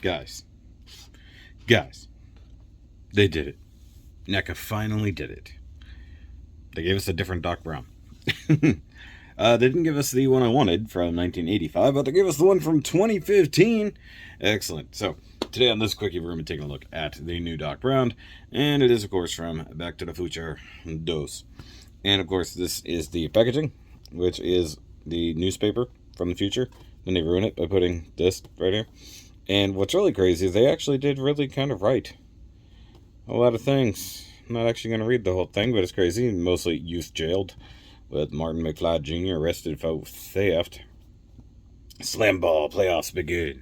Guys, they did it. NECA finally did it. They gave us a different Doc Brown. They didn't give us the one I wanted from 1985, but they gave us the one from 2015. Excellent. So, today on this quickie, we're going to be taking a look at the new Doc Brown, and it is, of course, from Back to the Future 2. And, of course, this is the packaging, which is the newspaper from the future. Then they ruin it by putting this right here. And what's really crazy is they actually did really kind of write a lot of things. I'm not actually going to read the whole thing, but it's crazy. Mostly youth jailed, with Martin McFly Jr. arrested for theft. Slam ball playoffs begin.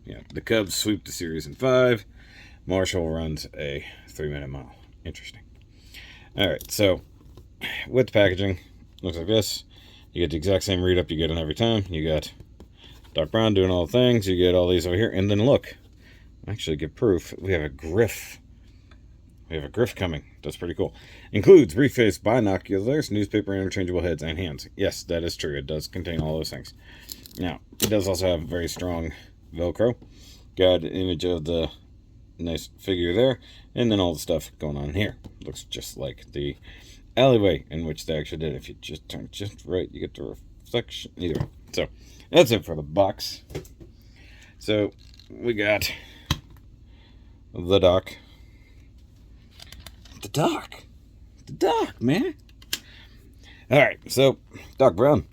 Yeah, the Cubs sweep the series in 5. Marshall runs a 3-minute mile. Interesting. All right, so with the packaging, looks like this. You get the exact same read-up you get on every time. You got Doc Brown doing all the things. You get all these over here. And then look, actually get proof. We have a griff. We have a griff coming. That's pretty cool. Includes briefcase, binoculars, newspaper, interchangeable heads, and hands. Yes, that is true. It does contain all those things. Now, it does also have very strong Velcro. Got an image of the nice figure there. And then all the stuff going on here. Looks just like the alleyway in which they actually did it. If you just turn just right, you get the reflection. Either way. So, that's it for the box. So, we got the Doc. The Doc, man. Alright, so, Doc Brown.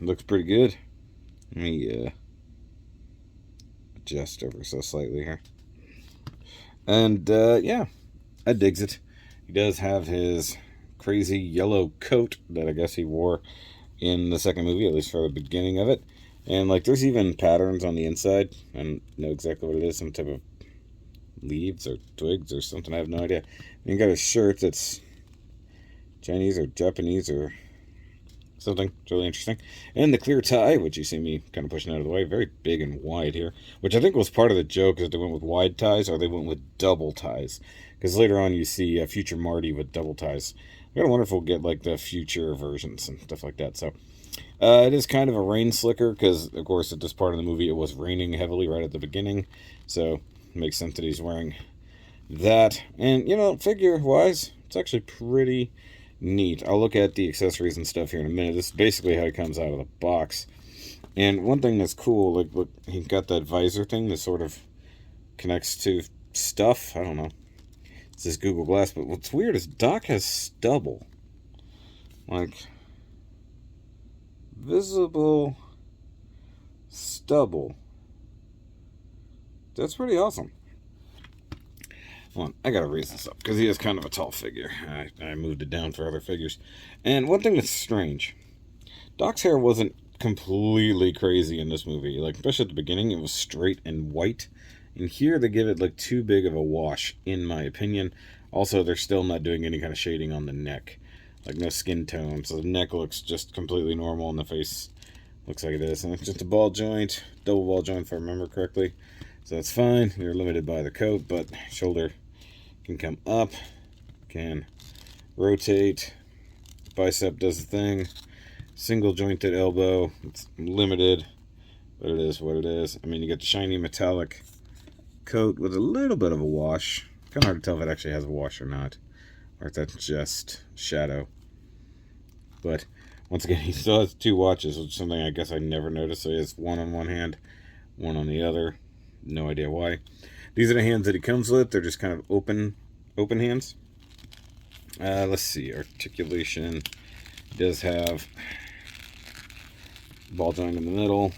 Looks pretty good. Let me adjust ever so slightly here. And, yeah, I digs it. He does have his crazy yellow coat that I guess he wore in the second movie, at least for the beginning of it. And, like, there's even patterns on the inside. I don't know exactly what it is. Some type of leaves or twigs or something. I have no idea. And you got a shirt that's Chinese or Japanese or something. It's really interesting. And the clear tie, which you see me kind of pushing out of the way. Very big and wide here. Which I think was part of the joke, is they went with wide ties or they went with double ties. Because later on you see future Marty with double ties. I gotta wonder if we'll get like the future versions and stuff like that. So it is kind of a rain slicker because, of course, at this part of the movie it was raining heavily right at the beginning. So it makes sense that he's wearing that. And, you know, figure-wise, it's actually pretty neat. I'll look at the accessories and stuff here in a minute. This is basically how it comes out of the box. And one thing that's cool, like, look, he got that visor thing that sort of connects to stuff. I don't know. It's this Google Glass, but what's weird is Doc has stubble. Like, visible stubble. That's pretty awesome. Hold on, I gotta raise this up, because he is kind of a tall figure. I moved it down for other figures. And one thing that's strange, Doc's hair wasn't completely crazy in this movie. Like, especially at the beginning, it was straight and white. And here they give it like too big of a wash, in my opinion. Also, they're still not doing any kind of shading on the neck. Like, no skin tone. So the neck looks just completely normal, and the face looks like it is. And it's just a ball joint, double ball joint if I remember correctly. So that's fine. You're limited by the coat, but shoulder can come up, can rotate. Bicep does the thing. Single jointed elbow. It's limited, but it is what it is. I mean, you get the shiny metallic coat with a little bit of a wash. Kind of hard to tell if it actually has a wash or not, or if that's just shadow. But once again, he still has 2 watches, which is something I guess I never noticed. So he has one on one hand, one on the other. No idea why. These are the hands that he comes with. They're just kind of open hands. Let's see. Articulation. He does have ball joint in the middle.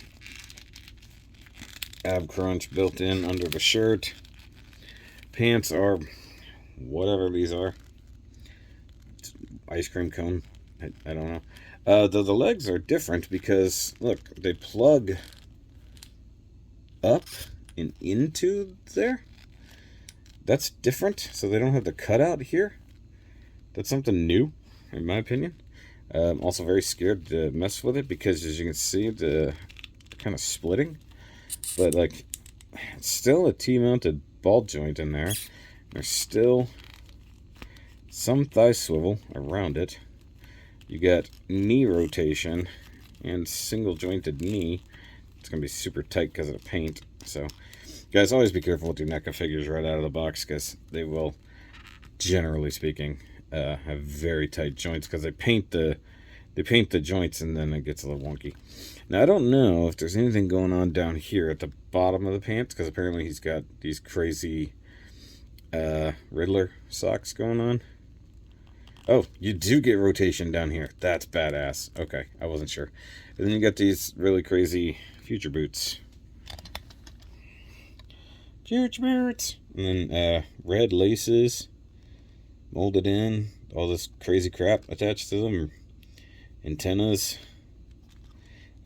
Ab crunch built in under the shirt. Pants are whatever these are. Ice cream cone. I don't know. The legs are different because, look, they plug up and into there. That's different. So they don't have the cutout here. That's something new, in my opinion. I'm also very scared to mess with it because, as you can see, the kind of splitting. But, like, it's still a T-mounted ball joint in there. There's still some thigh swivel around it. You got knee rotation and single jointed knee. It's going to be super tight because of the paint. So, Guys, always be careful with your NECA figures right out of the box, because they will, generally speaking, have very tight joints, because they paint the joints and then it gets a little wonky. Now, I don't know if there's anything going on down here at the bottom of the pants, because apparently he's got these crazy Riddler socks going on. Oh, you do get rotation down here. That's badass. Okay, I wasn't sure. And then you got these really crazy future boots. Future boots! And then red laces molded in. All this crazy crap attached to them. Antennas.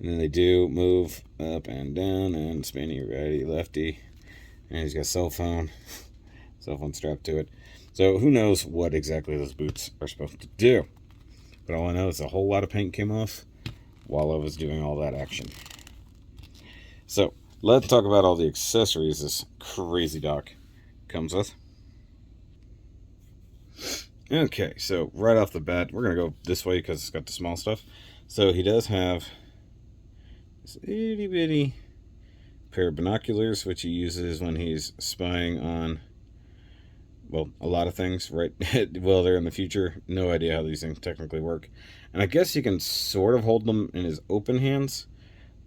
And then they do move up and down and spinny righty lefty. And he's got a cell phone strapped to it. So who knows what exactly those boots are supposed to do. But all I know is a whole lot of paint came off while I was doing all that action. So let's talk about all the accessories this crazy dock comes with. Okay, so right off the bat, we're going to go this way because it's got the small stuff. So he does have this itty bitty pair of binoculars, which he uses when he's spying on, well, a lot of things, right? Well, they're in the future. No idea how these things technically work. And I guess you can sort of hold them in his open hands,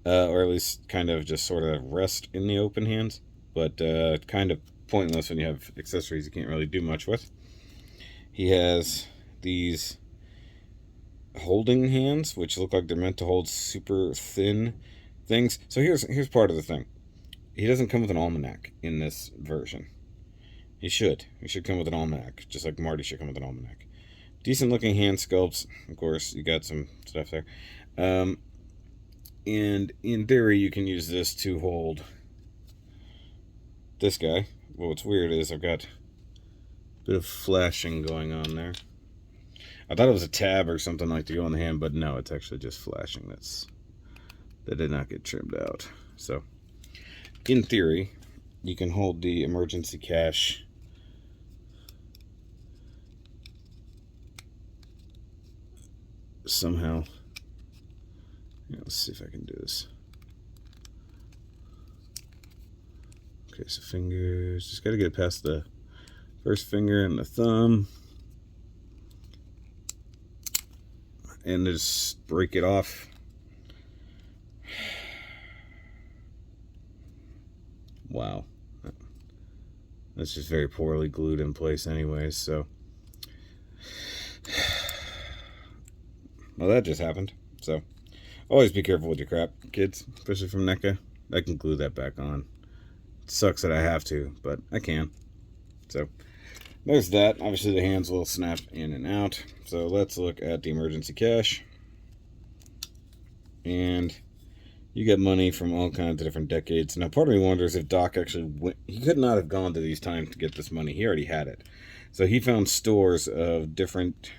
or at least kind of just sort of rest in the open hands. But kind of pointless when you have accessories you can't really do much with. He has these holding hands, which look like they're meant to hold super thin things. So here's part of the thing. He doesn't come with an almanac in this version. He should. He should come with an almanac, just like Marty should come with an almanac. Decent looking hand sculpts. Of course, you got some stuff there. And in theory, you can use this to hold this guy. Well, what's weird is I've got a bit of flashing going on there. I thought it was a tab or something like to go on the hand, but no, it's actually just flashing. That did not get trimmed out. So, in theory, you can hold the emergency cash somehow. Yeah, let's see if I can do this. Okay, so fingers, just got to get past the first finger and the thumb, and just break it off. Wow, that's just very poorly glued in place anyways, so well, that just happened. So always be careful with your crap, kids, especially from NECA. I can glue that back on. It sucks that I have to, but I can. So there's that. Obviously the hands will snap in and out. So let's look at the emergency cash. And you get money from all kinds of different decades. Now part of me wonders if Doc actually went, he could not have gone to these times to get this money. He already had it. So he found stores of different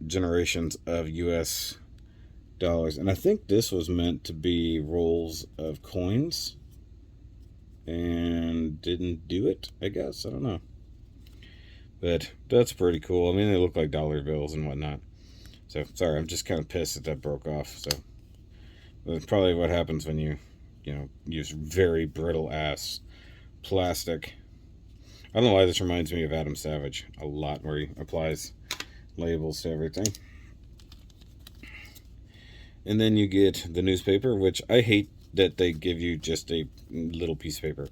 generations of US dollars. And I think this was meant to be rolls of coins. And didn't do it, I guess. I don't know. But that's pretty cool. I mean, they look like dollar bills and whatnot. So, sorry, I'm just kind of pissed that broke off. So, that's probably what happens when you use very brittle-ass plastic. I don't know why this reminds me of Adam Savage a lot, where he applies labels to everything. And then you get the newspaper, which I hate that they give you just a little piece of paper.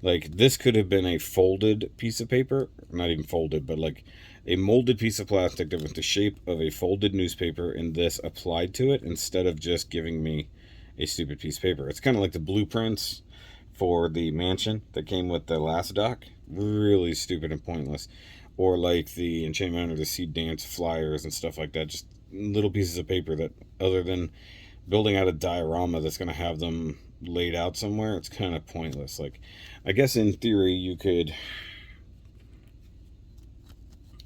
Like, this could have been a folded piece of paper. Not even folded, but like a molded piece of plastic that was the shape of a folded newspaper, and this applied to it instead of just giving me a stupid piece of paper. It's kind of like the blueprints for the mansion that came with the last dock. Really stupid and pointless. Or like the Enchantment or the Sea Dance flyers and stuff like that. Just little pieces of paper that, other than building out a diorama that's going to have them laid out somewhere, it's kind of pointless. Like, I guess in theory you could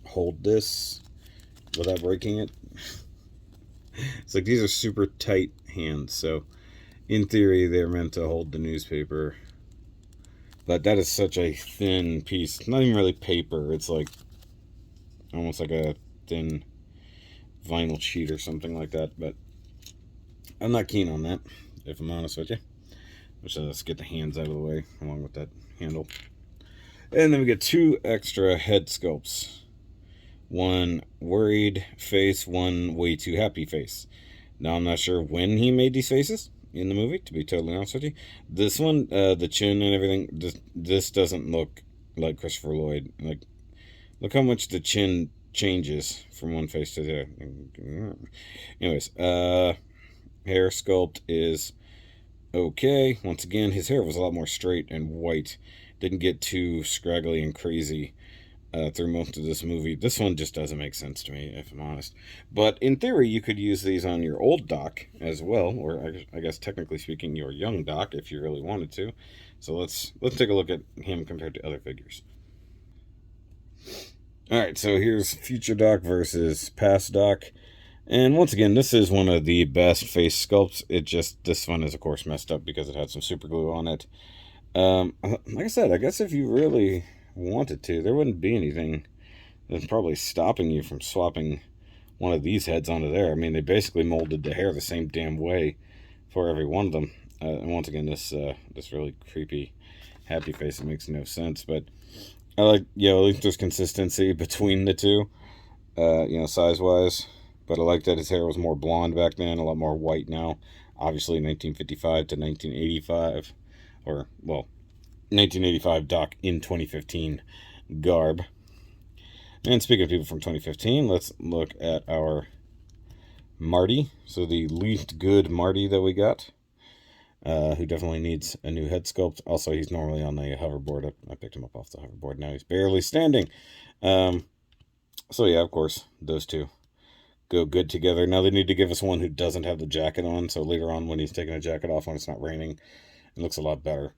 hold this without breaking it. It's like these are super tight hands, so in theory they're meant to hold the newspaper, but that is such a thin piece. It's not even really paper, it's like almost like a thin vinyl sheet or something like that. But I'm not keen on that, if I'm honest with you. Let's get the hands out of the way along with that handle. And then we get 2 extra head sculpts. One worried face, one way too happy face. Now, I'm not sure when he made these faces in the movie, to be totally honest with you. This one, the chin and everything, this doesn't look like Christopher Lloyd. Like, look how much the chin changes from one face to the other. Anyways, hair sculpt is okay. Once again, his hair was a lot more straight and white. Didn't get too scraggly and crazy through most of this movie. This one just doesn't make sense to me, if I'm honest. But in theory, you could use these on your old Doc as well, or I guess technically speaking, your young Doc, if you really wanted to. So let's take a look at him compared to other figures. Alright, so here's future Doc versus past Doc. And once again, this is one of the best face sculpts. This one is, of course, messed up because it had some super glue on it. Like I said, I guess if you really wanted to, there wouldn't be anything that's probably stopping you from swapping one of these heads onto there. I mean, they basically molded the hair the same damn way for every one of them. And once again, this really creepy happy face, it makes no sense. But I like, at least there's consistency between the two, size-wise. But I like that his hair was more blonde back then, a lot more white now. Obviously, 1955 to 1985, or, well, 1985 Doc in 2015 garb. And speaking of people from 2015, let's look at our Marty. So the least good Marty that we got, who definitely needs a new head sculpt. Also, he's normally on the hoverboard. I picked him up off the hoverboard. Now he's barely standing. So yeah, of course, those two go good together. Now they need to give us one who doesn't have the jacket on. So later on, when he's taking a jacket off when it's not raining, it looks a lot better.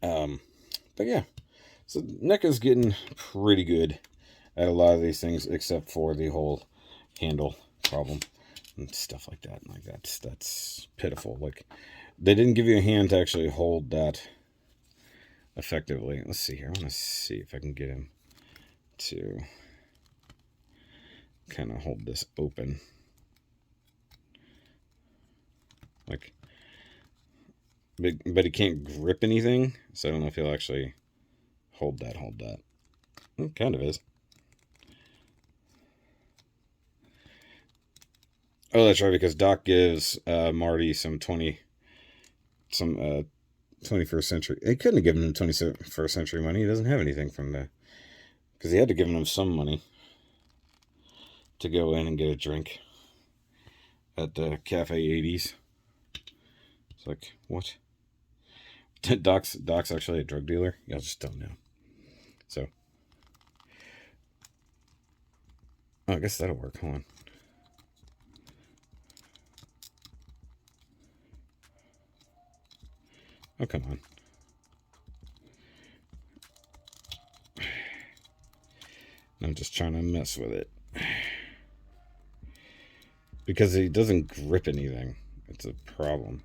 But yeah, so NECA's getting pretty good at a lot of these things, except for the whole handle problem and stuff like that. That's pitiful. Like, they didn't give you a hand to actually hold that effectively. Let's see here. I want to see if I can get him to kind of hold this open. Like, but he can't grip anything, so I don't know if he'll actually hold that. It kind of is. Oh, that's right, because Doc gives Marty some 21st century. He couldn't have given him 21st century money. He doesn't have anything from the... Because he had to give him some money to go in and get a drink at the Cafe 80s. It's like, what? Doc's actually a drug dealer? Y'all just don't know. So, I guess that'll work. Hold on. Oh, come on. I'm just trying to mess with it. Because he doesn't grip anything. It's a problem.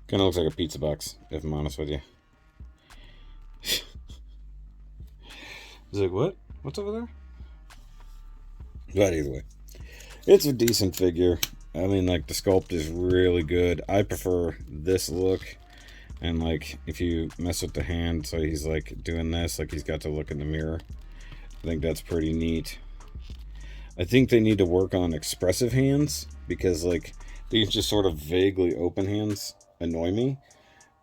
Kind of looks like a pizza box, if I'm honest with you. He's like, what? What's over there? But either way, it's a decent figure. I mean, like, the sculpt is really good. I prefer this look. And, like, if you mess with the hand, so he's, like, doing this, like, he's got to look in the mirror. I think that's pretty neat. I think they need to work on expressive hands, because, like, these just sort of vaguely open hands annoy me.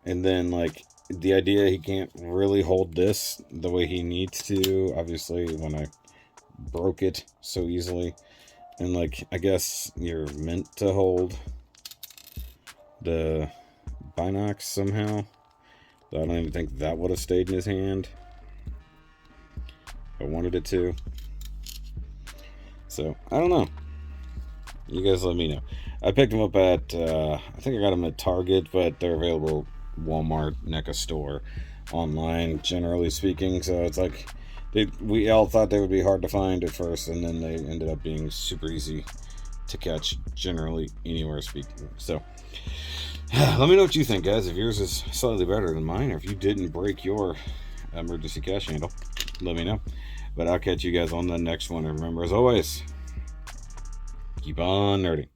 And then, like, the idea he can't really hold this the way he needs to, obviously, when I broke it so easily. And, like, I guess you're meant to hold the binocs somehow. I don't even think that would have stayed in his hand if I wanted it to. So, I don't know. You guys let me know. I picked them up at, I think I got them at Target, but they're available Walmart, NECA store, online, generally speaking. So it's like, we all thought they would be hard to find at first, and then they ended up being super easy to catch, generally anywhere speaking. So, let me know what you think, guys. If yours is slightly better than mine, or if you didn't break your emergency cash handle, let me know. But I'll catch you guys on the next one. And remember, as always, keep on nerding.